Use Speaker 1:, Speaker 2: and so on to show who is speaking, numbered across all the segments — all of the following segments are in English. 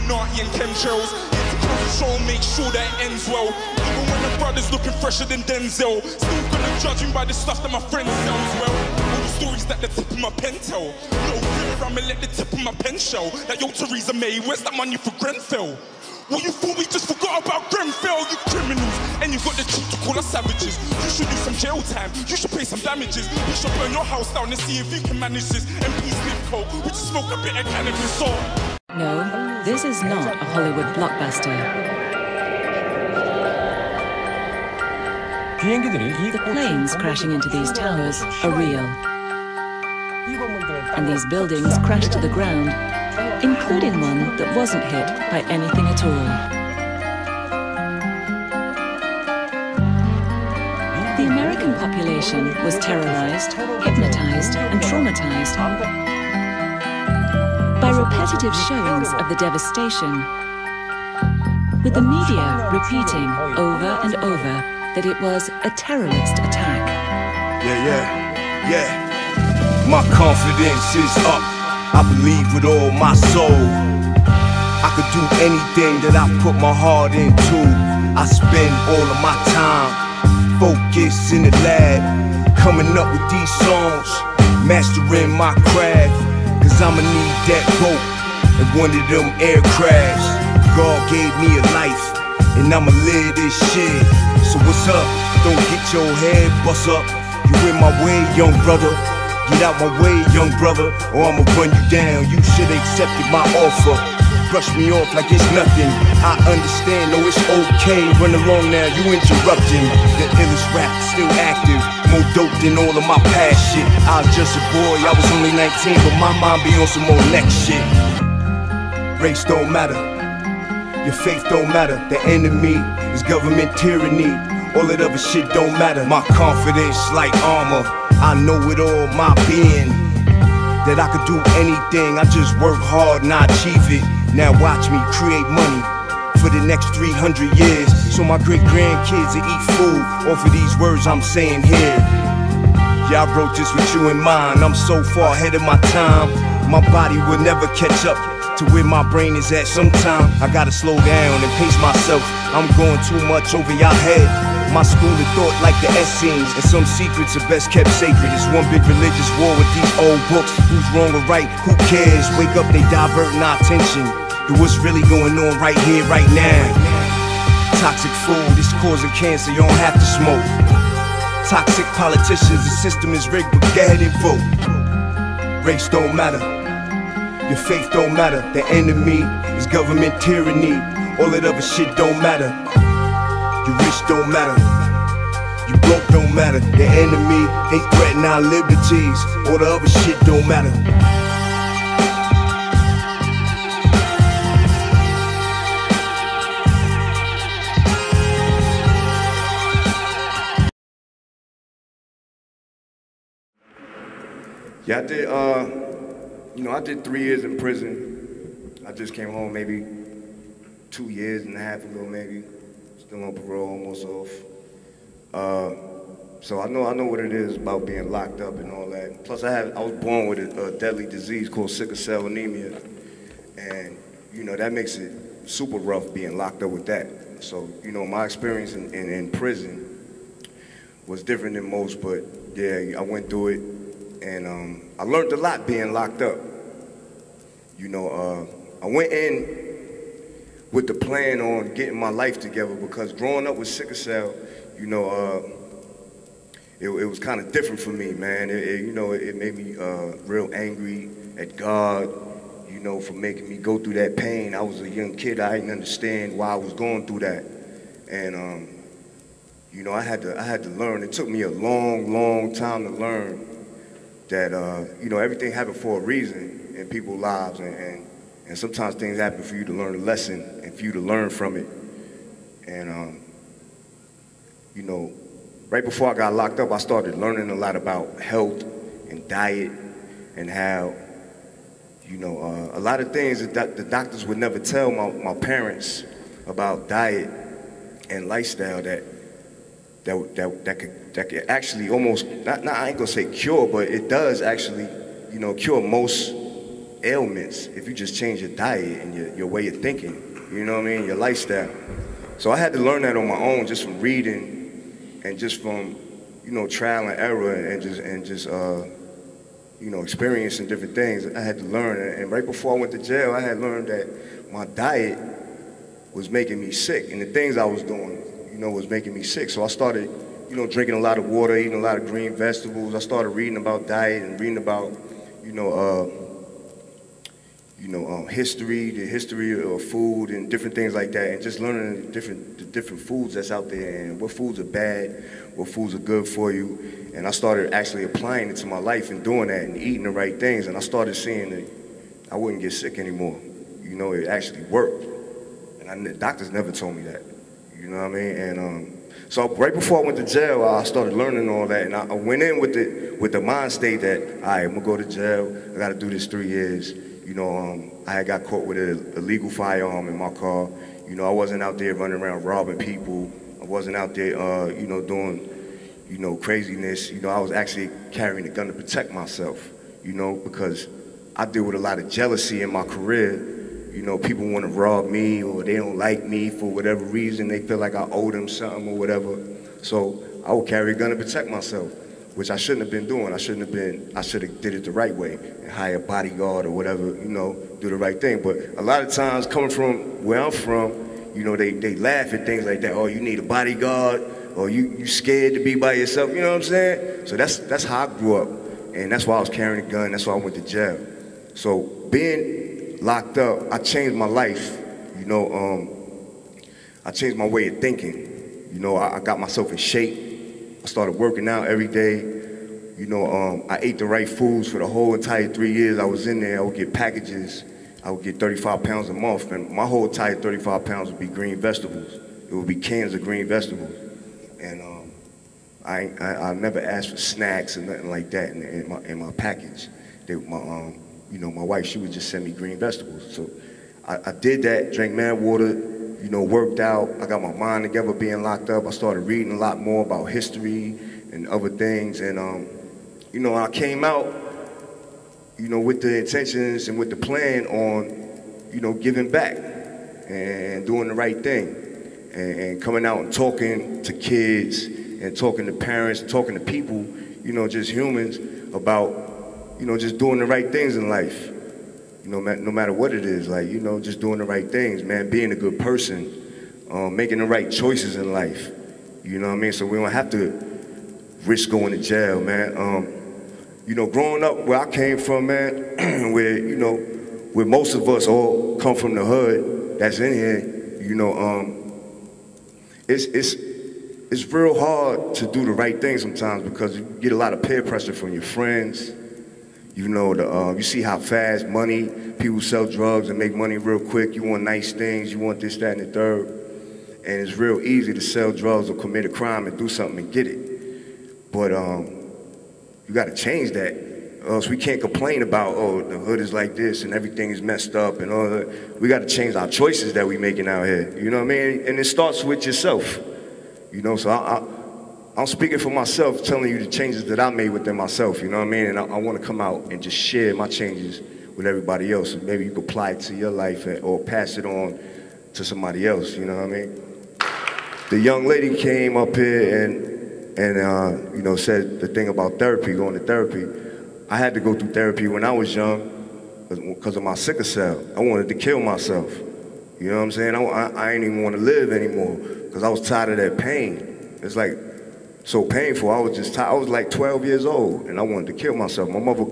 Speaker 1: Illuminati and chemtrails. Show, make sure that it ends well. Even when the brother's looking fresher than Denzel, still gonna judge him by the stuff that my friends sells. Well, all the stories that the tip of my pen tell. No fear, I'ma let the tip of my pen show. Like, yo, Theresa May, where's that money for Grenfell? What, you thought we just forgot about Grenfell, you criminals? And you got the cheek to call us savages. You should do some jail time, you should pay some damages. We should burn your house down and see if you can manage this. And peace live cold, we just smoke a bit of cannabis. So
Speaker 2: no, this is not a Hollywood blockbuster. The planes crashing into these towers are real. And these buildings crashed to the ground, including one that wasn't hit by anything at all. The American population was terrorized, hypnotized, and traumatized by repetitive showings of the devastation, with the media repeating over and over that it was a terrorist attack.
Speaker 3: Yeah. My confidence is up. I believe with all my soul. I could do anything that I put my heart into. I spend all of my time focused in the lab, coming up with these songs, mastering my craft. Cause I'ma need that boat and one of them aircrafts. God gave me a life, and I'ma live this shit. So what's up? Don't get your head bust up. You in my way, young brother. Get out my way, young brother, or I'ma run you down. You should've accepted my offer. Brush me off like it's nothing. I understand, no, it's okay. Run along now, you interrupting. The illest rap still active, more dope than all of my past shit. I was just a boy, I was only 19, but my mind be on some more next shit. Race don't matter, your faith don't matter. The enemy is government tyranny. All that other shit don't matter. My confidence like armor, I know with all my being that I could do anything. I just work hard and I achieve it. Now watch me create money for the next 300 years, so my great-grandkids will eat food off of these words I'm saying here. Yeah, I wrote this with you in mind. I'm so far ahead of my time, my body will never catch up to where my brain is at. Sometime I gotta slow down and pace myself. I'm going too much over your head. My school of thought like the Essenes, and some secrets are best kept sacred. It's one big religious war with these old books. Who's wrong or right? Who cares? Wake up, they diverting our attention to what's really going on right here, right now. Toxic food is causing cancer, you don't have to smoke. Toxic politicians, the system is rigged, but go ahead and vote. Race don't matter, your faith don't matter. The enemy is government tyranny. All that other shit don't matter. You rich don't matter, you broke don't matter. The enemy, they threaten our liberties. All the other shit don't matter. Yeah, I did 3 years in prison. I just came home maybe 2 years and a half ago, maybe. Still on parole, almost off. So I know what it is about being locked up and all that. Plus I was born with a deadly disease called sickle cell anemia. And, that makes it super rough being locked up with that. So, my experience in prison was different than most, but yeah, I went through it. And I learned a lot being locked up. I went in with the plan on getting my life together, because growing up with sickle cell, it was kind of different for me, man. It made me real angry at God, for making me go through that pain. I was a young kid, I didn't understand why I was going through that. And, I had to learn. It took me a long time to learn that, everything happened for a reason in people's lives, and sometimes things happen for you to learn a lesson and for you to learn from it. And, right before I got locked up, I started learning a lot about health and diet and how, a lot of things that the doctors would never tell my parents about diet and lifestyle that could actually almost, I ain't gonna say cure, but it does actually, cure most
Speaker 4: ailments if you just change your diet and your way of thinking, you know what I mean, your lifestyle. So I had to learn that on my own, just from reading and just from, you know, trial and error and just you know, experiencing different things. I had to learn, and right before I went to jail, I had learned that my diet was making me sick, and the things I was doing, you know, was making me sick. So I started, you know, drinking a lot of water, eating a lot of green vegetables. I started reading about diet and reading about, history, the history of food and different things like that, and just learning the different foods that's out there and what foods are bad, what foods are good for you. And I started actually applying it to my life and doing that and eating the right things. And I started seeing that I wouldn't get sick anymore. You know, it actually worked. And the doctors never told me that. You know what I mean? And so right before I went to jail, I started learning all that. And I went in with the mind state that, all right, I'm gonna go to jail. I gotta do this 3 years. You know, I had got caught with an illegal firearm in my car. You know, I wasn't out there running around robbing people. I wasn't out there, doing, craziness. You know, I was actually carrying a gun to protect myself, you know, because I deal with a lot of jealousy in my career. You know, people want to rob me or they don't like me for whatever reason. They feel like I owe them something or whatever. So I would carry a gun to protect myself, which I shouldn't have been doing. I should have did it the right way and hire a bodyguard or whatever, you know, do the right thing. But a lot of times coming from where I'm from, you know, they laugh at things like that. Oh, you need a bodyguard, or you scared to be by yourself, you know what I'm saying? So that's how I grew up. And that's why I was carrying a gun, that's why I went to jail. So being locked up, I changed my life, you know, I changed my way of thinking. You know, I got myself in shape. I started working out every day. You know, I ate the right foods for the whole entire 3 years I was in there. I would get packages. I would get 35 pounds a month, and my whole entire 35 pounds would be green vegetables. It would be cans of green vegetables. And I never asked for snacks or nothing like that in my package. My wife, she would just send me green vegetables. So I did that, drank mad water, you know, worked out. I got my mind together being locked up. I started reading a lot more about history and other things. And, you know, I came out, you know, with the intentions and with the plan on, you know, giving back and doing the right thing. And coming out and talking to kids and talking to parents, talking to people, you know, just humans about, you know, just doing the right things in life. You know, no matter what it is, like, you know, just doing the right things, man, being a good person, making the right choices in life. You know what I mean? So we don't have to risk going to jail, man. You know, growing up where I came from, man, where most of us all come from the hood that's in here, you know, it's real hard to do the right thing sometimes because you get a lot of peer pressure from your friends. You know, you see how fast people sell drugs and make money real quick. You want nice things, you want this, that, and the third. And it's real easy to sell drugs or commit a crime and do something and get it. But you gotta change that. Else we can't complain about, oh, the hood is like this and everything is messed up and all that. We gotta change our choices that we making out here. You know what I mean? And it starts with yourself. You know, so I'm speaking for myself, telling you the changes that I made within myself, you know what I mean? And I want to come out and just share my changes with everybody else. And maybe you can apply it to your life or pass it on to somebody else, you know what I mean? The young lady came up here and you know, said the thing about therapy, going to therapy. I had to go through therapy when I was young because of my sickle cell. I wanted to kill myself. You know what I'm saying? I ain't even want to live anymore because I was tired of that pain. It's like so painful. I was just tired. I was like 12 years old and I wanted to kill myself. My mother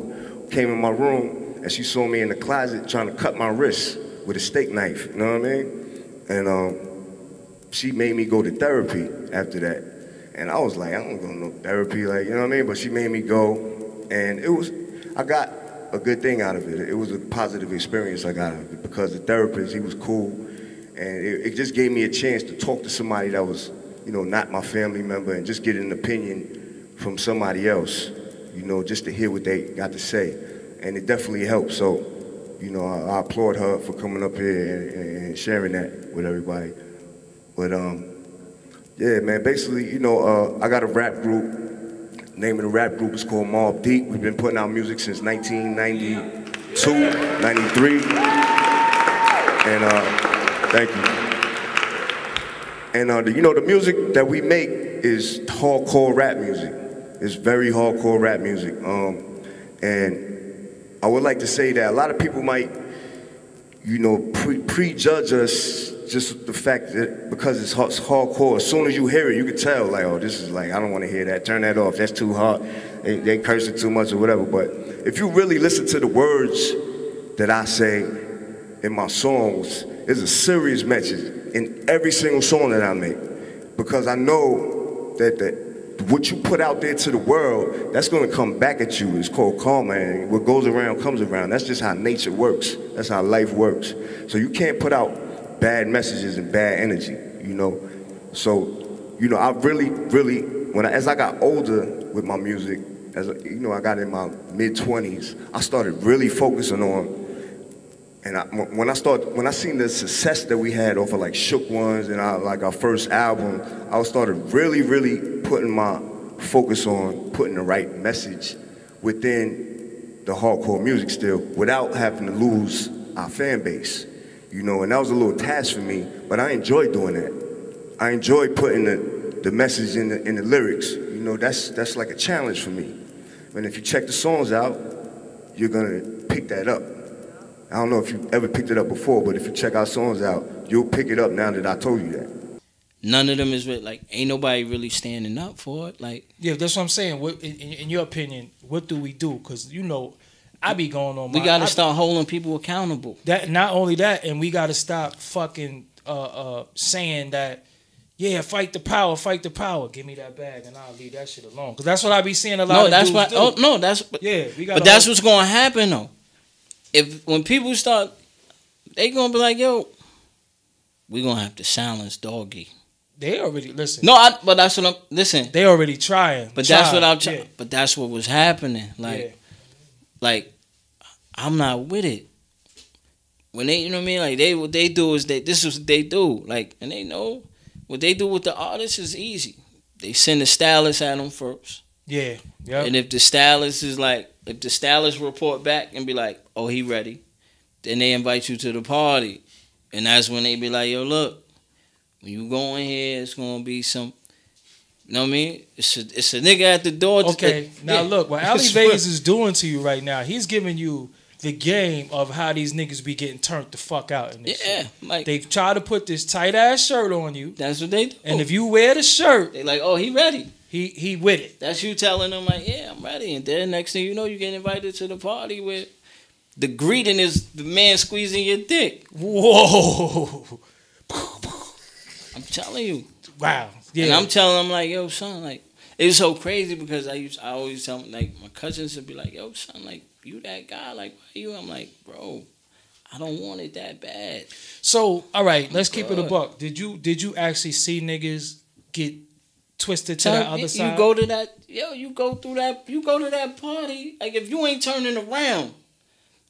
Speaker 4: came in my room and she saw me in the closet trying to cut my wrist with a steak knife. You know what I mean? And she made me go to therapy after that. And I was like, I don't go to no therapy, like, you know what I mean? But she made me go, and I got a good thing out of it. It was a positive experience I got out of it because the therapist, he was cool, and it just gave me a chance to talk to somebody that was, you know, not my family member and just get an opinion from somebody else, you know, just to hear what they got to say. And it definitely helped. So, you know, I applaud her for coming up here and sharing that with everybody. But, yeah, man, basically, you know, I got a rap group. The name of the rap group is called Mobb. We've been putting out music since 1990. 92, 93. And thank you. And you know, the music that we make is hardcore rap music. It's very hardcore rap music. And I would like to say that a lot of people might, you know, prejudge us just the fact that because it's hardcore. As soon as you hear it, you can tell, like, oh, this is like, I don't want to hear that. Turn that off. That's too hard. They cursing too much or whatever. But if you really listen to the words that I say in my songs, there's a serious message in every single song that I make. Because I know that what you put out there to the world, that's going to come back at you. It's called karma, and what goes around comes around. That's just how nature works. That's how life works. So you can't put out bad messages and bad energy, you know. So, you know, I really, as I got older with my music, as you know, I got in my mid-20s, I started really focusing on. And when I seen the success that we had off of like Shook Ones and our first album, I started really putting my focus on putting the right message within the hardcore music still, without having to lose our fan base, you know. And that was a little task for me, but I enjoyed doing that. I enjoyed putting the message in the lyrics, you know. That's like a challenge for me. And if you check the songs out, you're gonna pick that up. I don't know if you ever picked it up before, but if you check our songs out, you'll pick it up now that I told you that.
Speaker 5: None of them is like, ain't nobody really standing up for it. Like,
Speaker 6: yeah, that's what I'm saying. What, in your opinion, what do we do? Because, you know, I be going on.
Speaker 5: We got to start holding people accountable.
Speaker 6: That not only that, and we got to stop fucking saying that. Yeah, fight the power, fight the power. Give me that bag, and I'll leave that shit alone. Because that's what I be seeing a lot of dudes do.
Speaker 5: Oh no, that's
Speaker 6: yeah.
Speaker 5: But that's what's going to happen though. When people start, they gonna be like, yo, we gonna have to silence Doggy.
Speaker 6: They already listen.
Speaker 5: But that's what I'm listen.
Speaker 6: They already trying.
Speaker 5: But that's what I'm trying. Yeah. But that's what was happening. Like, I'm not with it. When they, you know what I mean? Like what they do is this is what they do. Like, and they know what they do with the artists is easy. They send the stylist at them first.
Speaker 6: Yeah. Yeah.
Speaker 5: And if the stylist report back and be like, oh, he ready, then they invite you to the party. And that's when they be like, yo, look, when you go in here, it's going to be some, you know what I mean? It's a nigga at the door.
Speaker 6: Okay, now look, what Ali Vegas is doing to you right now, he's giving you the game of how these niggas be getting turned the fuck out in this shit.
Speaker 5: Like,
Speaker 6: they try to put this tight-ass shirt on you.
Speaker 5: That's what they do.
Speaker 6: And if you wear the shirt,
Speaker 5: they like, oh, he ready.
Speaker 6: He with it.
Speaker 5: That's you telling them like, yeah, I'm ready. And then next thing you know, you get invited to the party where the greeting is the man squeezing your dick.
Speaker 6: Whoa.
Speaker 5: I'm telling you.
Speaker 6: Wow. Yeah.
Speaker 5: And I'm telling them like, yo, son, like, it's so crazy because I always tell them, like, my cousins would be like, yo, son, like, you that guy, like, why you? I'm like, bro, I don't want it that bad.
Speaker 6: So, all right, let's keep it a buck. Did you actually see niggas get twisted to that other side?
Speaker 5: You go to that, you go to that party. Like, if you ain't turning around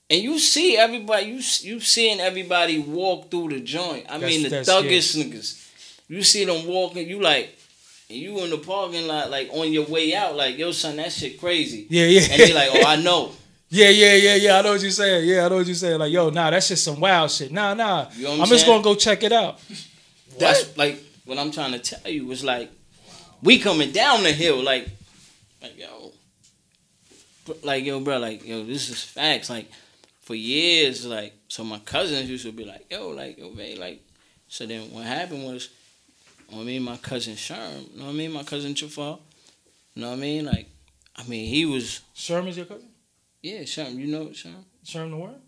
Speaker 5: and you see everybody, you seeing everybody walk through the joint. I mean, the thuggish niggas. You see them walking, you like, and you in the parking lot, like, on your way out, like, yo, son, that shit crazy.
Speaker 6: Yeah.
Speaker 5: And they like, oh, I know.
Speaker 6: Yeah. I know what you're saying. Yeah, I know what you're saying. Like, yo, nah, that's just some wild shit. Nah.
Speaker 5: You know
Speaker 6: I'm just gonna go check it out.
Speaker 5: That's like what I'm trying to tell you is like, we coming down the hill, like yo, bro, like, yo, this is facts. Like, for years, like, so my cousins used to be like, yo, man, like, so then what happened was, you know what I mean, my cousin Sherm, you know what I mean, my cousin Chafar, you know what I mean, like, I mean, he was...
Speaker 6: Sherm is your cousin?
Speaker 5: Yeah, Sherm, you know Sherm?
Speaker 6: Sherm the what?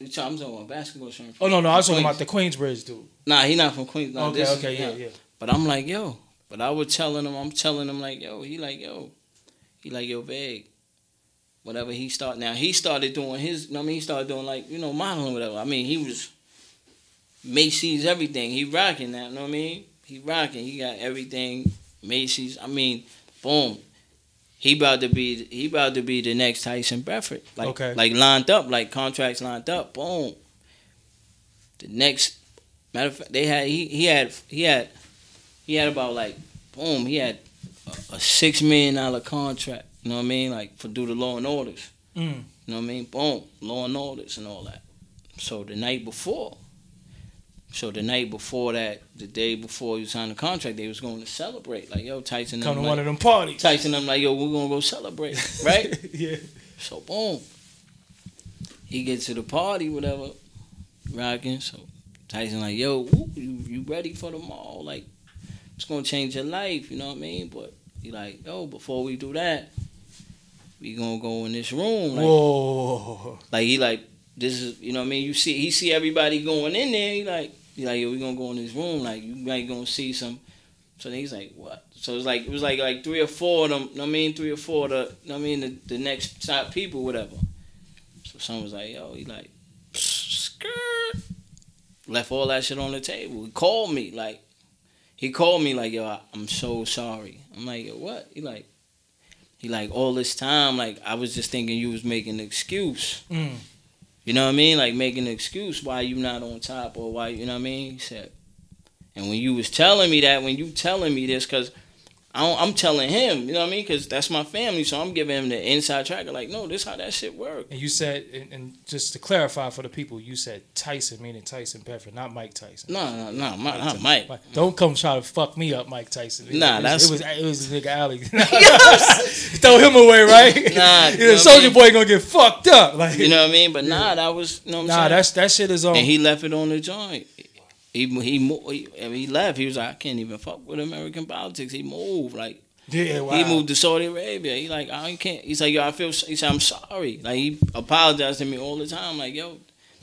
Speaker 5: I'm talking about basketball Sherm.
Speaker 6: Oh, no, I was talking about the Queensbridge dude.
Speaker 5: Nah, he not from Queens. No,
Speaker 6: okay, yeah.
Speaker 5: But I'm like, yo, but I was telling him, like, yo, he like, yo, Veg. Whatever he started doing his, you know what I mean, he started doing, like, you know, modeling, whatever. I mean, he was Macy's, everything. He rocking that, you know what I mean? He rocking. He got everything, Macy's. I mean, boom. He about to be the next Tyson Bedford. Like,
Speaker 6: okay.
Speaker 5: Like lined up, like contracts lined up. Boom. The next, matter of fact, he had about, like, boom, he had a $6 million contract. You know what I mean? Like, for do the Law and Orders. You know what I mean? Boom, Law and Orders and all that. So the night before that, the day before you signed the contract, they was going to celebrate. Like, yo, Tyson.
Speaker 6: Come to one of them parties.
Speaker 5: Tyson, I'm like, yo, we're going to go celebrate, right?
Speaker 6: Yeah.
Speaker 5: So, boom. He gets to the party, whatever, rocking. So Tyson like, yo, you ready for tomorrow? Like, it's going to change your life, you know what I mean? But he like, yo, before we do that, we going to go in this room. Like,
Speaker 6: whoa.
Speaker 5: Like, he like, this is, you know what I mean? He see everybody going in there. He like, yo, we gonna go in this room. Like, you might gonna see some. So then he's like, what? So it was like 3 or 4 of them. You know what I mean? 3 or 4 of the, you know what I mean? The next top people, whatever. So someone was like, yo, he like, skirt. Left all that shit on the table. He called me like, yo, I'm so sorry. I'm like, yo, what? He like, all this time, like, I was just thinking you was making an excuse. You know what I mean? Like, making an excuse why you not on top or why, you know what I mean? He said, and when you was telling me that, when you telling me this, because I'm telling him, you know what I mean? Because that's my family, so I'm giving him the inside track. Like, no, this how that shit work.
Speaker 6: And you said, and just to clarify for the people, you said Tyson, meaning Tyson Bedford, not Mike Tyson.
Speaker 5: No, not Mike.
Speaker 6: Don't come try to fuck me up, Mike Tyson.
Speaker 5: Nah,
Speaker 6: it was nigga Alley. Throw him away, right?
Speaker 5: Nah,
Speaker 6: the Soldier Boy gonna get fucked up. Like,
Speaker 5: you know what I mean? But that was, you know what I'm saying?
Speaker 6: That shit is on.
Speaker 5: And he left it on the joint. He left. He was like, I can't even fuck with American politics. He moved. Like,
Speaker 6: yeah, wow.
Speaker 5: He moved to Saudi Arabia. He like, I can't. He's like, yo, he said, I'm sorry. Like, he apologized to me all the time. Like, yo,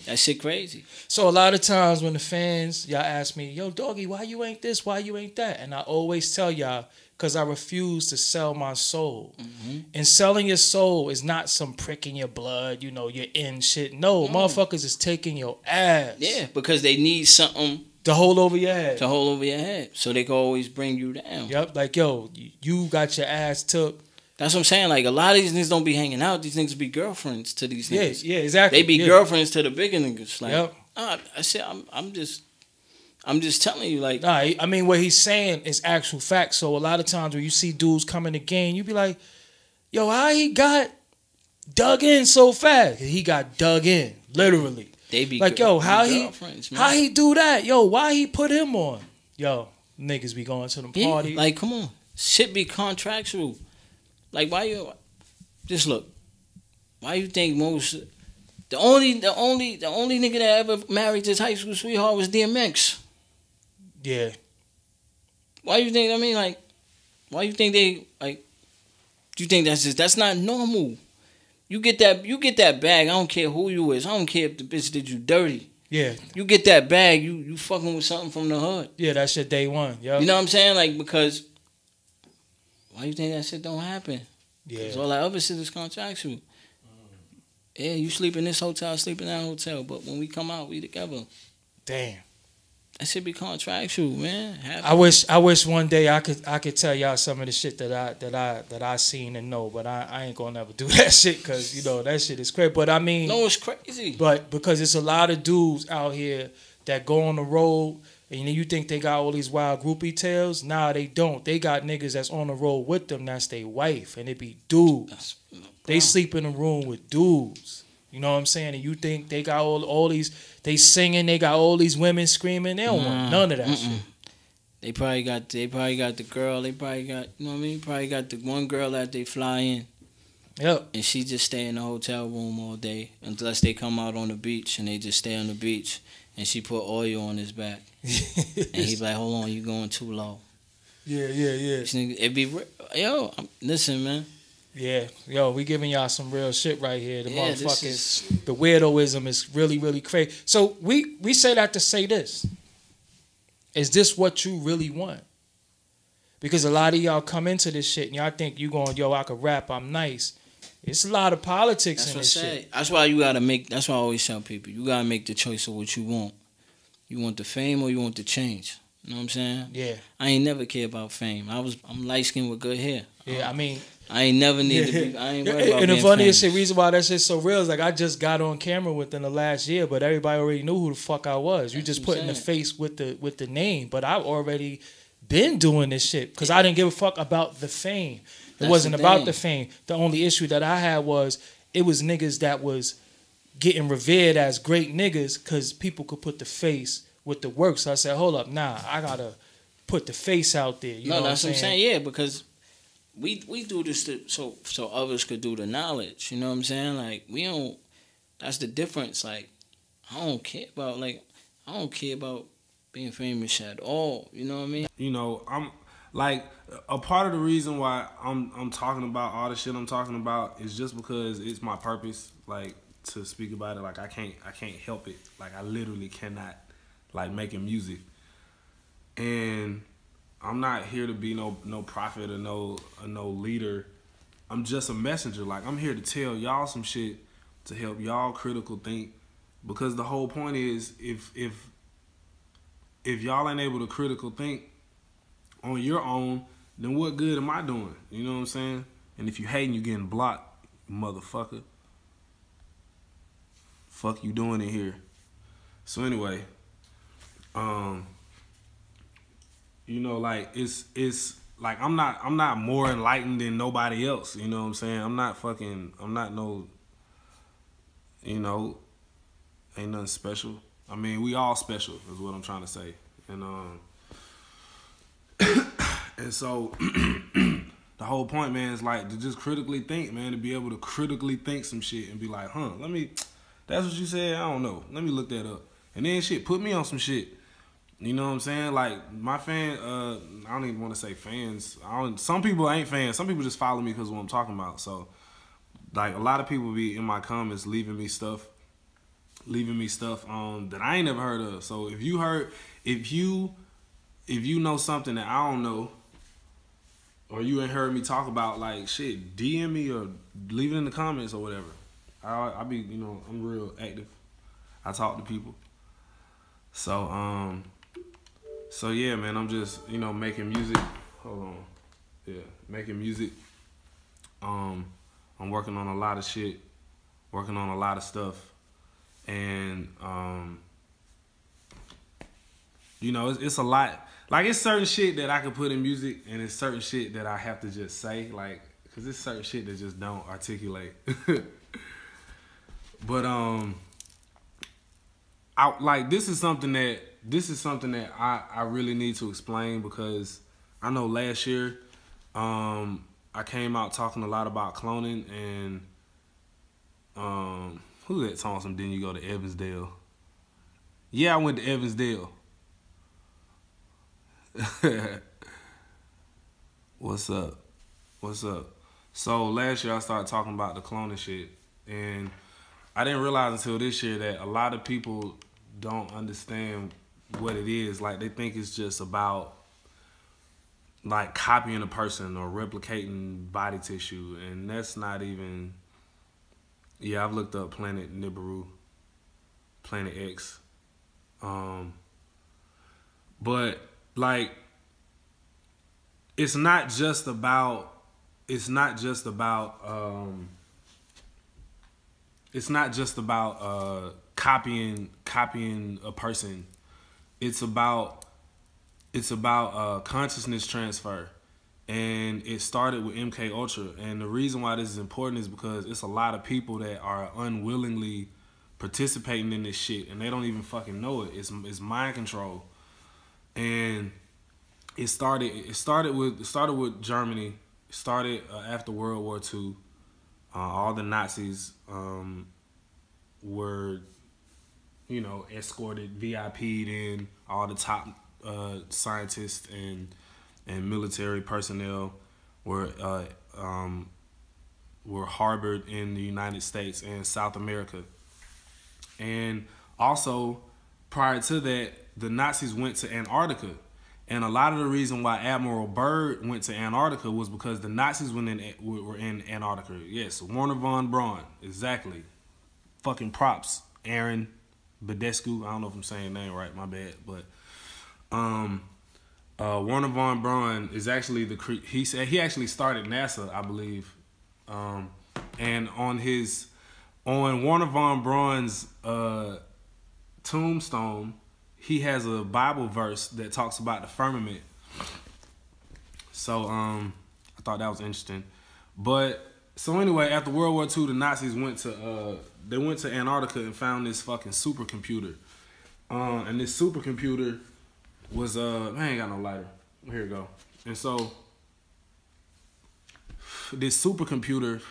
Speaker 5: that shit crazy.
Speaker 6: So a lot of times when the fans, y'all ask me, yo, doggy, why you ain't this? Why you ain't that? And I always tell y'all, because I refuse to sell my soul. Mm-hmm. And selling your soul is not some prick in your blood, you know, you're in shit. No, motherfuckers is taking your ass.
Speaker 5: Yeah, because they need something
Speaker 6: to hold over your head.
Speaker 5: So they can always bring you down.
Speaker 6: Yep, like, yo, you got your ass took. That's
Speaker 5: what I'm saying. Like, a lot of these niggas don't be hanging out. These niggas be girlfriends to these niggas.
Speaker 6: Yeah, exactly.
Speaker 5: They be girlfriends to the bigger niggas. Like,
Speaker 6: yep.
Speaker 5: I said, I'm just telling you, like.
Speaker 6: Nah, I mean, what he's saying is actual facts. So a lot of times when you see dudes come in the game, you be like, yo, how he got dug in so fast? He got dug in, literally.
Speaker 5: They be
Speaker 6: like, yo, how he do that? Yo, why he put him on? Yo, niggas be going to them parties.
Speaker 5: Like, come on, shit be contractual. Like, why you just look? Why you think most the only nigga that ever married his high school sweetheart was DMX?
Speaker 6: Yeah.
Speaker 5: Why you think? I mean, like, why you think they like? Do you think that's not normal? You get that bag. I don't care who you is. I don't care if the bitch did you dirty.
Speaker 6: Yeah.
Speaker 5: You get that bag. You fucking with something from the hood.
Speaker 6: Yeah, that's your day one. Yep.
Speaker 5: You know what I'm saying? Like, because why you think that shit don't happen?
Speaker 6: Yeah.
Speaker 5: Because all that other shit is contractual. Yeah, you sleep in this hotel, sleep in that hotel, but when we come out, we together.
Speaker 6: Damn.
Speaker 5: That should be contractual, man.
Speaker 6: I wish one day I could tell y'all some of the shit that I seen and know, but I ain't gonna never do that shit because, you know, that shit is crazy. But I mean,
Speaker 5: no, it's crazy.
Speaker 6: But because it's a lot of dudes out here that go on the road and you think they got all these wild groupie tales. Nah, they don't. They got niggas that's on the road with them. That's their wife, and it be dudes. They sleep in a room with dudes. You know what I'm saying? And you think they got all these, they singing, they got all these women screaming. They don't want none of that shit.
Speaker 5: They probably got the girl. They probably got, you know what I mean? Probably got the one girl that they fly in.
Speaker 6: Yep.
Speaker 5: And she just stay in the hotel room all day unless they come out on the beach and they just stay on the beach. And she put oil on his back. And he be like, hold on, you going too low.
Speaker 6: Yeah.
Speaker 5: It be, yo, listen, man.
Speaker 6: Yeah, yo, we giving y'all some real shit right here. The motherfuckers, the weirdoism is really, really crazy. So we say that to say this. Is this what you really want? Because a lot of y'all come into this shit and y'all think you going, yo, I could rap, I'm nice. It's a lot of politics in this shit.
Speaker 5: That's why you gotta make, that's why I always tell people, you gotta make the choice of what you want. You want the fame or you want the change. You know what I'm saying?
Speaker 6: Yeah.
Speaker 5: I ain't never care about fame. I'm light skinned with good hair.
Speaker 6: Yeah, I mean,
Speaker 5: I ain't never need to be. I ain't worried about
Speaker 6: and the
Speaker 5: being
Speaker 6: funniest
Speaker 5: famous.
Speaker 6: shit, reason why that shit's so real is like I just got on camera within the last year, but everybody already knew who the fuck I was. You just put in the face with the name, but I've already been doing this shit because I didn't give a fuck about the fame. It wasn't about the fame. The only issue that I had was it was niggas that was getting revered as great niggas because people could put the face with the work. So I said, hold up, nah, I gotta put the face out there. You know
Speaker 5: that's
Speaker 6: what I'm saying?
Speaker 5: Yeah, because we do this so others could do the knowledge. You know what I'm saying? Like, we don't. That's the difference. Like, I don't care about being famous at all. You know what I mean?
Speaker 7: You know, I'm like, a part of the reason why I'm talking about all the shit I'm talking about is just because it's my purpose, like, to speak about it. Like, I can't help it. Like, I literally cannot, like, making music. And I'm not here to be no prophet or no leader. I'm just a messenger. Like, I'm here to tell y'all some shit to help y'all critical think, because the whole point is, if y'all ain't able to critical think on your own, then what good am I doing? You know what I'm saying? And if you hating, you getting blocked, motherfucker. Fuck you doing it here. So anyway, you know, like, it's like, I'm not more enlightened than nobody else. You know what I'm saying? I'm not no, you know, ain't nothing special. I mean, we all special is what I'm trying to say. And and so the whole point, man, is like to just critically think, man, to be able to critically think some shit and be like, that's what you said? I don't know. Let me look that up. And then shit, put me on some shit. You know what I'm saying? Like, my fan, I don't even want to say fans. Some people ain't fans. Some people just follow me because of what I'm talking about. So, like, a lot of people be in my comments leaving me stuff that I ain't never heard of. So if you know something that I don't know, or you ain't heard me talk about, like, shit, DM me or leave it in the comments or whatever. I be, you know, I'm real active. I talk to people. So so yeah, man, I'm just, you know, making music. Hold on. Yeah, making music. I'm working on a lot of shit, working on a lot of stuff. And, you know, it's a lot. Like, it's certain shit that I can put in music, and it's certain shit that I have to just say, like, because it's certain shit that just don't articulate. But, this is something that I really need to explain, because I know last year, I came out talking a lot about cloning, and, who that talking some, then you go to Evansdale? Yeah, I went to Evansdale. What's up? So last year I started talking about the cloning shit, and I didn't realize until this year that a lot of people don't understand what it is. Like, they think it's just about, like, copying a person or replicating body tissue, and that's not even. Yeah, I've looked up Planet Nibiru, Planet X. But, like, it's not just about copying a person. It's about consciousness transfer. And it started with MK Ultra. And the reason why this is important is because it's a lot of people that are unwillingly participating in this shit, and they don't even fucking know it. It's mind control. And it started with Germany. It started after World War II. All the Nazis were, you know, escorted, VIP'd in. All the top scientists and military personnel were harbored in the United States and South America. And also, prior to that, the Nazis went to Antarctica. And a lot of the reason why Admiral Byrd went to Antarctica was because the Nazis were in Antarctica. Yes, Wernher von Braun, exactly. Fucking props, Aaron Badescu. I don't know if I'm saying the name right, my bad. But Wernher von Braun is actually he actually started NASA, I believe. And on Wernher von Braun's tombstone, he has a Bible verse that talks about the firmament. So I thought that was interesting. But So anyway, after World War II, the Nazis went to Antarctica and found this fucking supercomputer. And this supercomputer was I ain't got no lighter. Here we go. And so this supercomputer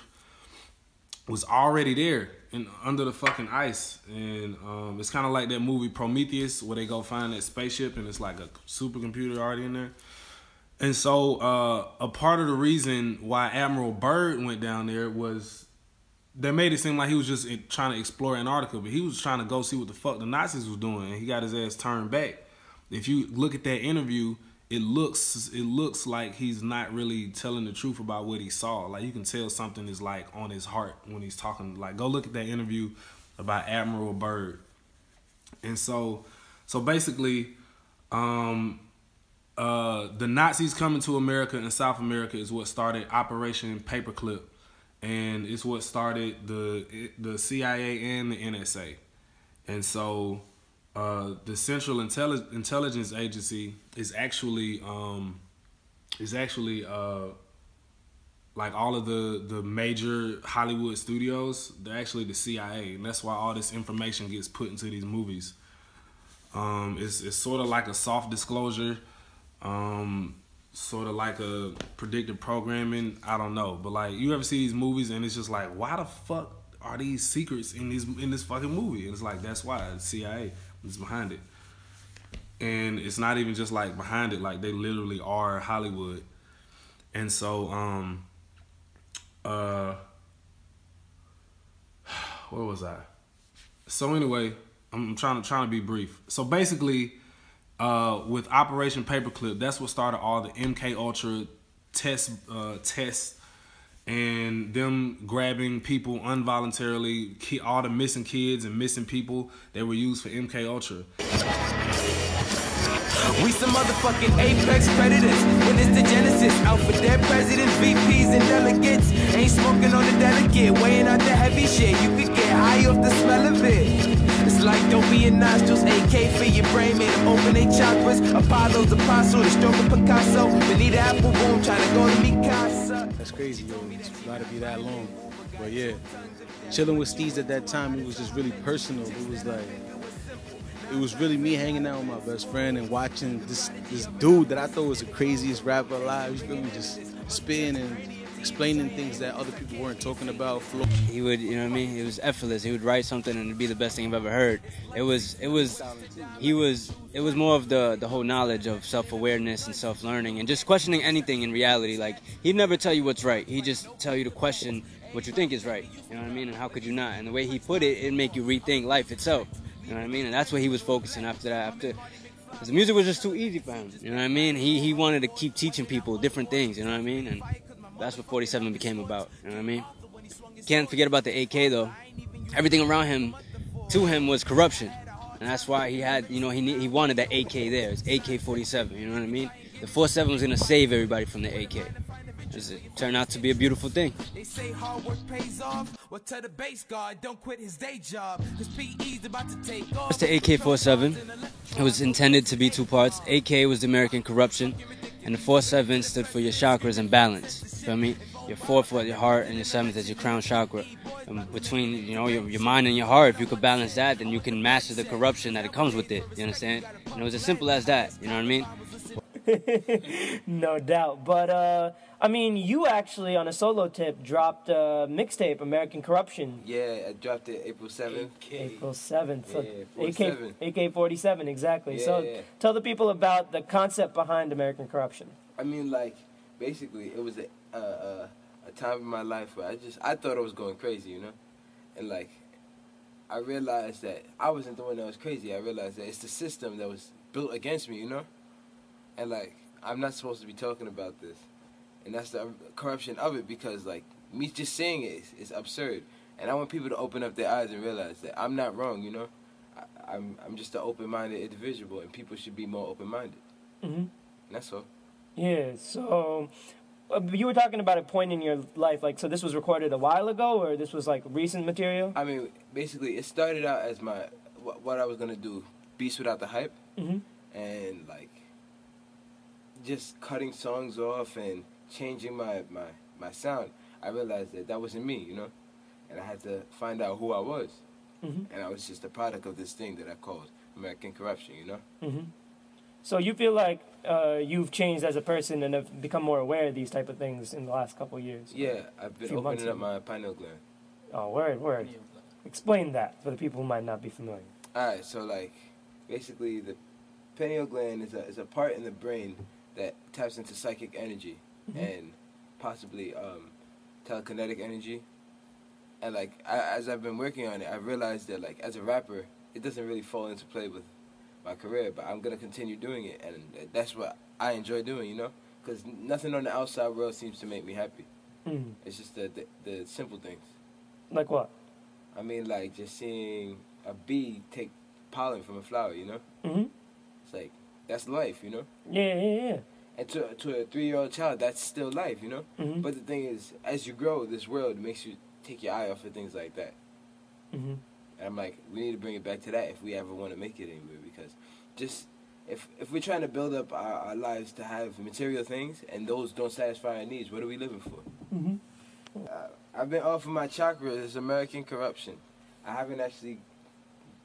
Speaker 7: was already there and under the fucking ice. And it's kind of like that movie Prometheus where they go find that spaceship and it's like a supercomputer already in there. And so a part of the reason why Admiral Byrd went down there was they made it seem like he was just trying to explore Antarctica, but he was trying to go see what the fuck the Nazis was doing, and he got his ass turned back. If you look at that interview, it looks like he's not really telling the truth about what he saw. Like you can tell something is like on his heart when he's talking. Like go look at that interview about Admiral Byrd. And so basically, the Nazis coming to America and South America is what started Operation Paperclip, and it's what started the CIA and the NSA. And so the Central Intelligence Agency is actually like all of the major Hollywood studios. They're actually the CIA, and that's why all this information gets put into these movies. It's sort of like a soft disclosure, sort of like a predictive programming. I don't know, but like you ever see these movies and it's just like, why the fuck are these secrets in this fucking movie? And it's like, that's why the CIA is behind it. And it's not even just like behind it, like they literally are Hollywood. And so where was I? So anyway, I'm trying to be brief. So basically, with Operation Paperclip, that's what started all the MK Ultra tests and them grabbing people involuntarily, all the missing kids and missing people that were used for MK Ultra.
Speaker 8: We some motherfucking apex predators. When it's the genesis, out for their presidents, VPs, and delegates. Ain't smoking on the delegate, weighing out the heavy shit. You could get high off the smell of it. It's like don't be in nostrils, AK for your brain, made them open their chakras. Apollo's apostle, the stroke of Picasso. Benita Appleboom trying to go to Mikasa.
Speaker 9: That's crazy, yo. It's gotta be that long. But yeah, chilling with STEEZ at that time, it was just really personal. It was like, it was really me hanging out with my best friend and watching this dude that I thought was the craziest rapper alive. He was really just spitting and explaining things that other people weren't talking about.
Speaker 10: He would, you know what I mean? It was effortless. He would write something and it'd be the best thing I've ever heard. It was more of the whole knowledge of self-awareness and self-learning and just questioning anything in reality. Like, he'd never tell you what's right. He'd just tell you to question what you think is right. You know what I mean? And how could you not? And the way he put it, it'd make you rethink life itself. You know what I mean? And that's what he was focusing after that. Because the music was just too easy for him. You know what I mean? He wanted to keep teaching people different things. You know what I mean? And that's what 47 became about. You know what I mean? Can't forget about the AK though. Everything around him, to him, was corruption. And that's why he had, you know, he wanted that AK there. It's AK-47. You know what I mean? The 47 was gonna save everybody from the AK. It turned out to be a beautiful thing.
Speaker 8: They say hard work pays off. Well, tell the base guard, don't quit his day job. Cause PE's about to take off.
Speaker 10: It's the AK-47. It was intended to be two parts. AK was the American corruption, and the 47 stood for your chakras and balance. Feel me? Your fourth was your heart, and your seventh is your crown chakra. And between, you know, your mind and your heart, if you could balance that, then you can master the corruption that it comes with it. You understand? And it was as simple as that. You know what I mean?
Speaker 11: No doubt. But, I mean, you actually, on a solo tip, dropped a mixtape, American Corruption.
Speaker 12: Yeah, I dropped it April 7th.
Speaker 11: April 7th. So
Speaker 12: yeah,
Speaker 11: AK-47, exactly.
Speaker 12: Yeah,
Speaker 11: so
Speaker 12: yeah.
Speaker 11: Tell the people about the concept behind American Corruption.
Speaker 12: I mean, like, basically, it was a time in my life where I thought I was going crazy, you know? And, like, I realized that I wasn't the one that was crazy. I realized that it's the system that was built against me, you know? And, like, I'm not supposed to be talking about this. And that's the corruption of it, because, like, me just saying it is absurd. And I want people to open up their eyes and realize that I'm not wrong, you know? I'm just an open-minded individual, and people should be more open-minded.
Speaker 11: Mm-hmm.
Speaker 12: And that's all.
Speaker 11: Yeah, so you were talking about a point in your life, like, so this was recorded a while ago, or this was, like, recent material?
Speaker 12: I mean, basically, it started out as what I was going to do, Beats Without the Hype.
Speaker 11: Mm-hmm.
Speaker 12: And, like, just cutting songs off and changing my sound. I realized that wasn't me, you know, and I had to find out who I was, and I was just a product of this thing that I called American corruption, you know.
Speaker 11: So you feel like you've changed as a person and have become more aware of these type of things in the last couple of years?
Speaker 12: Yeah, I've been opening up my pineal gland.
Speaker 11: Oh, word. Explain that for the people who might not be familiar.
Speaker 12: All right, so like, basically the pineal gland is a part in the brain that taps into psychic energy and possibly telekinetic energy. And like, as I've been working on it, I realized that like as a rapper, it doesn't really fall into play with my career, but I'm gonna continue doing it, and that's what I enjoy doing, you know, because nothing on the outside world seems to make me happy. It's just the simple things.
Speaker 11: Like what?
Speaker 12: I mean, like just seeing a bee take pollen from a flower, you know. It's like that's life, you know.
Speaker 11: Yeah.
Speaker 12: And to a 3-year-old child, that's still life, you know. But the thing is, as you grow, this world makes you take your eye off of things like that. And I'm like, we need to bring it back to that if we ever want to make it anywhere. Because just if we're trying to build up our lives to have material things and those don't satisfy our needs, what are we living for? I've been off of my chakras. It's American corruption. I haven't actually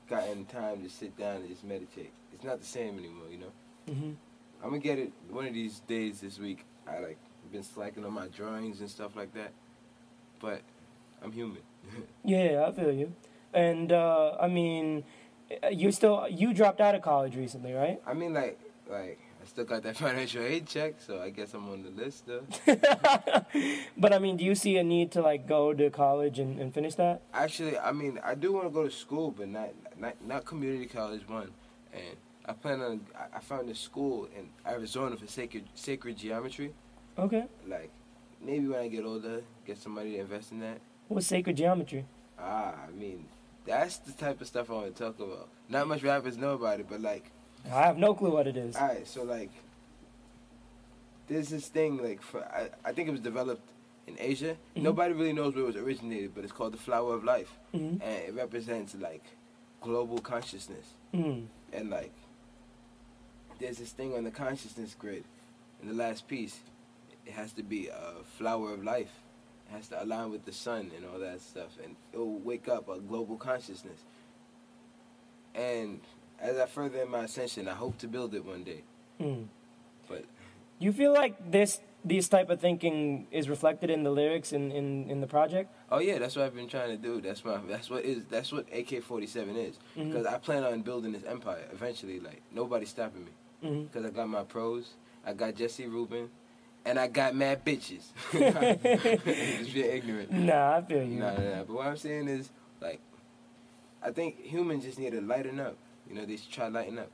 Speaker 12: gotten time to sit down and just meditate. It's not the same anymore, you know. I'm gonna get it one of these days this week. I like been slacking on my drawings and stuff like that, but I'm human.
Speaker 11: Yeah, I feel you. And I mean, you dropped out of college recently, right?
Speaker 12: I mean, like I still got that financial aid check, so I guess I'm on the list though.
Speaker 11: But I mean, do you see a need to like go to college and finish that?
Speaker 12: Actually, I mean, I do want to go to school, but not community college one. And I plan on. I found this school in Arizona for sacred geometry.
Speaker 11: Okay.
Speaker 12: Like maybe when I get older, get somebody to invest in that.
Speaker 11: What's sacred geometry?
Speaker 12: I mean, that's the type of stuff I want to talk about. Not much rappers know about it, but like.
Speaker 11: I have no clue what it is.
Speaker 12: Alright, so like, there's this thing, like, I think it was developed in Asia. Nobody really knows where it was originated, but it's called the flower of life. And it represents, like, global consciousness. And, like, there's this thing on the consciousness grid. In the last piece, it has to be a flower of life. It has to align with the sun and all that stuff. And it will wake up a global consciousness. And as I further in my ascension, I hope to build it one day. But
Speaker 11: you feel like this type of thinking is reflected in the lyrics in the project?
Speaker 12: Oh yeah, that's what I've been trying to do. That's what AK-47 is. Because I plan on building this empire eventually. Like nobody's stopping me. Because I got my pros, I got Jesse Rubin, and I got mad bitches. Just being ignorant.
Speaker 11: Nah, I feel you.
Speaker 12: Nah. But what I'm saying is, like, I think humans just need to lighten up. You know, they should try lighten up.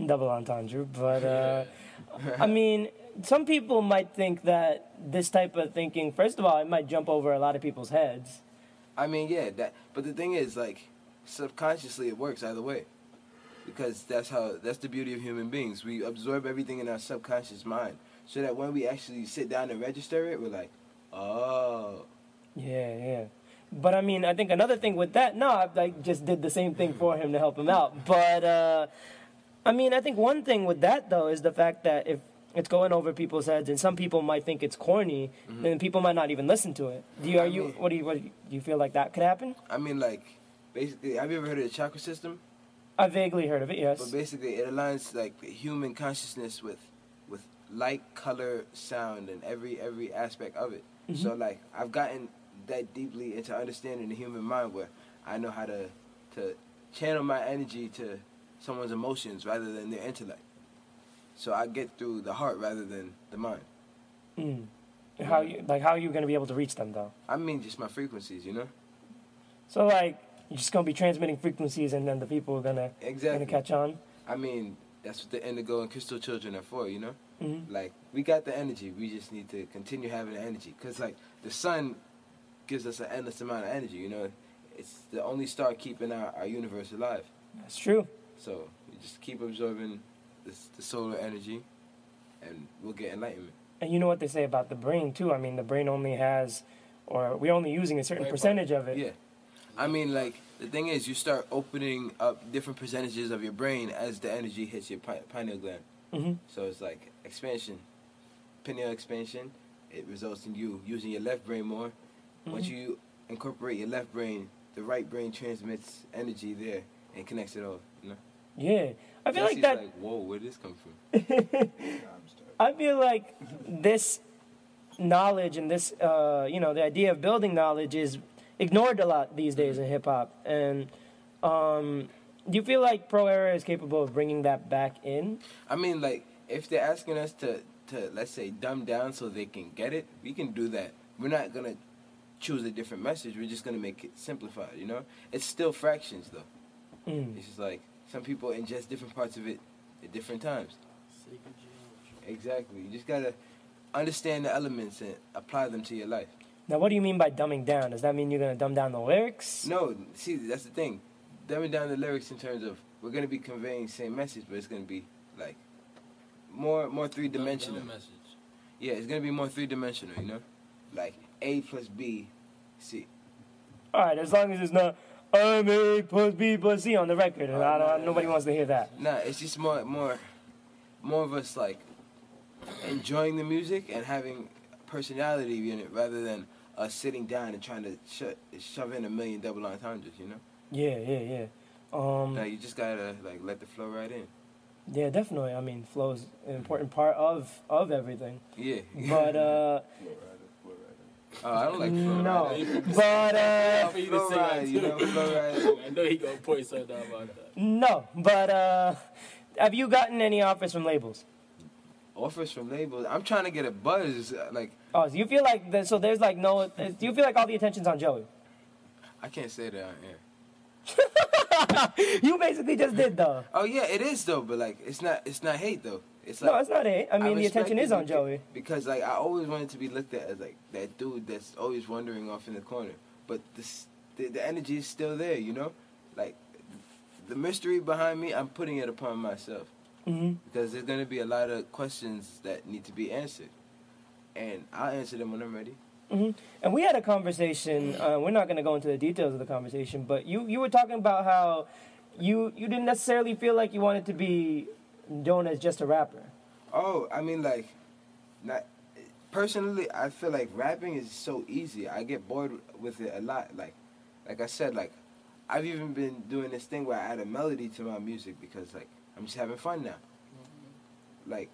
Speaker 11: Double entendre, but I mean, some people might think that this type of thinking, first of all, it might jump over a lot of people's heads.
Speaker 12: I mean, yeah, but the thing is, like, subconsciously it works either way. Because that's the beauty of human beings. We absorb everything in our subconscious mind. So that when we actually sit down and register it, we're like, oh.
Speaker 11: Yeah. But I mean, I think another thing with that, I like just did the same thing for him to help him out. But I mean, I think one thing with that though is the fact that if it's going over people's heads, and some people might think it's corny, then people might not even listen to it. Do you feel like that could happen?
Speaker 12: I mean, like, basically, have you ever heard of the chakra system?
Speaker 11: I vaguely heard of it, yes.
Speaker 12: But basically, it aligns like human consciousness with light, color, sound, and every aspect of it. So like, I've gotten that deeply into understanding the human mind where I know how to channel my energy to someone's emotions rather than their intellect. So I get through the heart rather than the mind.
Speaker 11: How are you going to be able to reach them though?
Speaker 12: I mean, just my frequencies, you know.
Speaker 11: So like, you're just going to be transmitting frequencies, and then the people are gonna catch on.
Speaker 12: I mean, that's what the indigo and crystal children are for, you know. Like, we got the energy. We just need to continue having the energy, because like the sun gives us an endless amount of energy, you know. It's the only star keeping our universe alive.
Speaker 11: That's true.
Speaker 12: So you just keep absorbing the solar energy, and we'll get enlightenment.
Speaker 11: And you know what they say about the brain too. I mean, the brain only has, or we're only using a certain percentage of it.
Speaker 12: Yeah. I mean, like, the thing is, you start opening up different percentages of your brain as the energy hits your pineal gland. So it's like expansion, pineal expansion, it results in you using your left brain more. Once you incorporate your left brain, the right brain transmits energy there and connects it all, you know?
Speaker 11: Yeah. I feel like
Speaker 12: Jesse's
Speaker 11: that...
Speaker 12: like, whoa, where did this come from?
Speaker 11: I feel like this knowledge and this, you know, the idea of building knowledge is ignored a lot these days in hip-hop. And do you feel like Pro Era is capable of bringing that back in?
Speaker 12: I mean, like, if they're asking us to let's say, dumb down so they can get it, we can do that. We're not going to choose a different message. We're just going to make it simplified, you know? It's still fractions, though. It's just like some people ingest different parts of it at different times. Exactly. You just got to understand the elements and apply them to your life.
Speaker 11: Now, what do you mean by dumbing down? Does that mean you're going to dumb down the lyrics?
Speaker 12: No, see, that's the thing. Dumbing down the lyrics in terms of we're going to be conveying the same message, but it's going to be, like, more three-dimensional. Yeah, it's going to be more three-dimensional, you know? Like, A plus B, C.
Speaker 11: All right, as long as it's not I'm A plus B plus C on the record. Nobody wants to hear that.
Speaker 12: Nah, it's just more of us, like, enjoying the music and having personality in it rather than us sitting down and trying to shove in a million double entendres, you know?
Speaker 11: Yeah.
Speaker 12: Now, you just got to, like, let the flow right in.
Speaker 11: Yeah, definitely. I mean, flow is an important part of everything.
Speaker 12: Yeah.
Speaker 11: But,
Speaker 12: I don't like flow.
Speaker 11: No. But,
Speaker 12: flow ride, you know, flow ride.
Speaker 6: I know he gonna point something out about that.
Speaker 11: No, but, have you gotten any offers from labels?
Speaker 12: Offers from labels? I'm trying to get a buzz, like...
Speaker 11: Oh, so you feel like, so there's like no... Do you feel like all the attention's on Joey?
Speaker 12: I can't say that on air.
Speaker 11: You basically just did, though.
Speaker 12: Oh, yeah, it is, though, but, like, it's not hate, though. It's
Speaker 11: no,
Speaker 12: like,
Speaker 11: it's not hate. I mean, the attention is on Joey.
Speaker 12: Because, like, I always wanted to be looked at as, like, that dude that's always wandering off in the corner. But the energy is still there, you know? Like, the mystery behind me, I'm putting it upon myself. Because there's going to be a lot of questions that need to be answered. And I'll answer them when I'm ready.
Speaker 11: And we had a conversation, we're not going to go into the details of the conversation, but you were talking about how you didn't necessarily feel like you wanted to be known as just a rapper.
Speaker 12: Oh, I mean, like, personally, I feel like rapping is so easy. I get bored with it a lot. Like I said, like, I've even been doing this thing where I add a melody to my music because, like, I'm just having fun now. Like,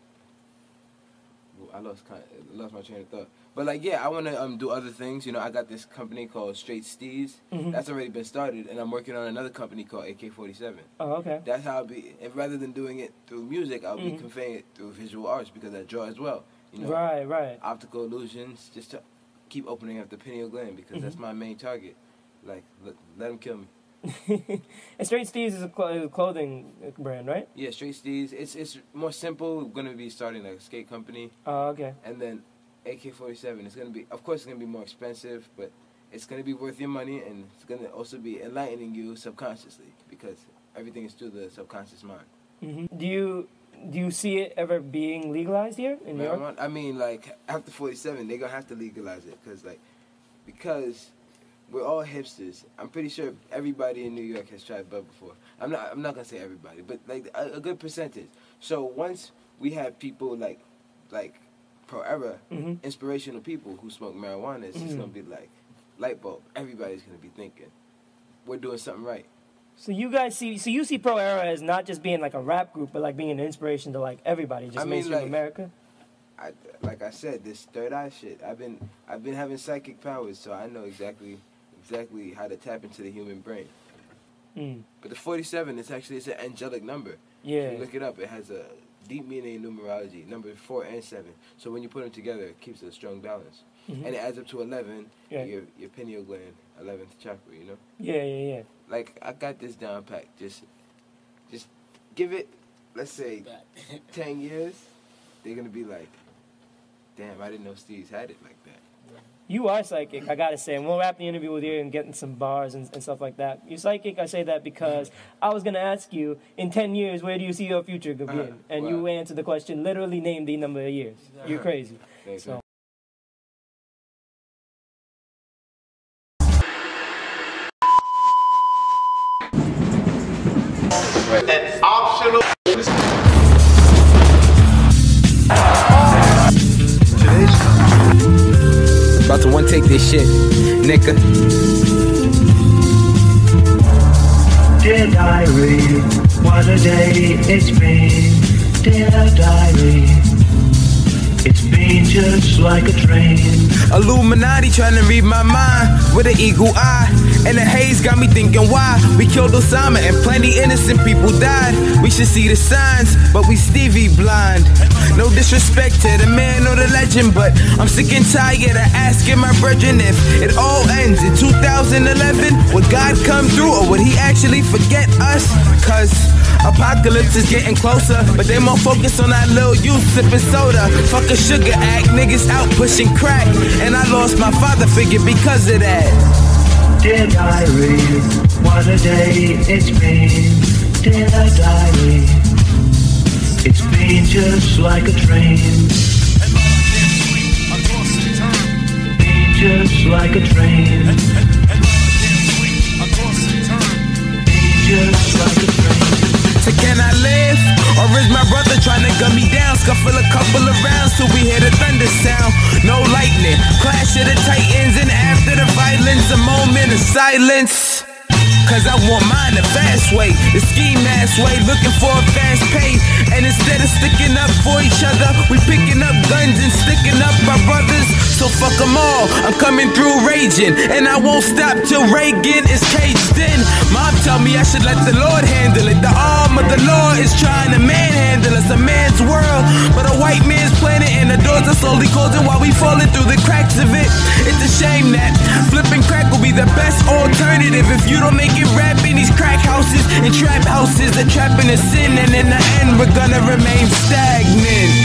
Speaker 12: I lost my train of thought. But, like, yeah, I want to do other things. You know, I got this company called STEEZ. That's already been started, and I'm working on another company called AK-47.
Speaker 11: Oh, okay.
Speaker 12: That's how I'll be, and rather than doing it through music, I'll be conveying it through visual arts because I draw as well. You know,
Speaker 11: right.
Speaker 12: Optical illusions, just to keep opening up the pineal gland because that's my main target. Like, let them kill me.
Speaker 11: And STEEZ is a clothing brand, right?
Speaker 12: Yeah, STEEZ. It's more simple. We're gonna be starting like a skate company.
Speaker 11: Oh, okay.
Speaker 12: And then AK-47. It's gonna be, of course, it's gonna be more expensive, but it's gonna be worth your money, and it's gonna also be enlightening you subconsciously because everything is through the subconscious mind.
Speaker 11: Do you see it ever being legalized here in New York?
Speaker 12: I mean, like after 47, they're gonna have to legalize it because we're all hipsters. I'm pretty sure everybody in New York has tried bud before. I'm not gonna say everybody, but like a good percentage. So once we have people like Pro Era, inspirational people who smoke marijuana, it's just gonna be like light bulb. Everybody's gonna be thinking we're doing something right.
Speaker 11: So you see Pro Era as not just being like a rap group, but like being an inspiration to like everybody, just mainstream America.
Speaker 12: Like I said, this third eye shit. I've been having psychic powers, so I know exactly how to tap into the human brain. But the 47, it's an angelic number.
Speaker 11: Yeah.
Speaker 12: If you look it up, it has a deep meaning in numerology. Number 4 and 7. So when you put them together, it keeps a strong balance, and it adds up to 11.
Speaker 11: Yeah.
Speaker 12: Your pineal gland, 11th chakra. You know.
Speaker 11: Yeah.
Speaker 12: Like I got this down pat. Just give it, let's say, 10 years. They're gonna be like, damn, I didn't know STEEZ had it like that.
Speaker 11: You are psychic, I gotta say. And we'll wrap the interview with you and getting some bars and stuff like that. You're psychic, I say that because I was gonna ask you, in 10 years, where do you see your future being? And you answered the question, literally name the number of years. You're crazy. So.
Speaker 13: An optional. Today's
Speaker 8: About to one take this shit, nigga.
Speaker 14: Dear diary, what a day it's been. Dear diary, it's been just like a train.
Speaker 8: Illuminati trying to read my mind with an eagle eye. And the haze got me thinking why we killed Osama and plenty innocent people died. We should see the signs, but we Stevie blind. No disrespect to the man or the legend, but I'm sick and tired of asking my brethren if it all ends in 2011. Would God come through or would he actually forget us? Cause apocalypse is getting closer, but they more focused on that little youth sipping soda. Fuck a sugar act, niggas out pushing crack. And I lost my father figure because of that.
Speaker 14: Dear diary, what a day it's been. Dear diary, it's been just like a train. Been just like a train. Been just like a train.
Speaker 8: So can I live? Or is my brother trying to gun me down? Scuffle a couple of rounds till we hear the thunder sound. No lightning, clash of the titans. And after the violence, a moment of silence. Cause I want mine the fast way, the ski mask way, looking for a fast pay. And instead of sticking up for each other, we picking up guns and sticking up our brothers. So fuck them all, I'm coming through raging, and I won't stop till Reagan is caged in. Mom tell me I should let the Lord handle it. The arm of the Lord is trying to manhandle us, a man's world, but a white man's planet. And the doors are slowly closing while we falling through the cracks of it. It's a shame that flipping crack will be the best alternative if you don't make it rap in these crack houses and trap houses. They're trapping us in, and in the end we're gonna remain stagnant.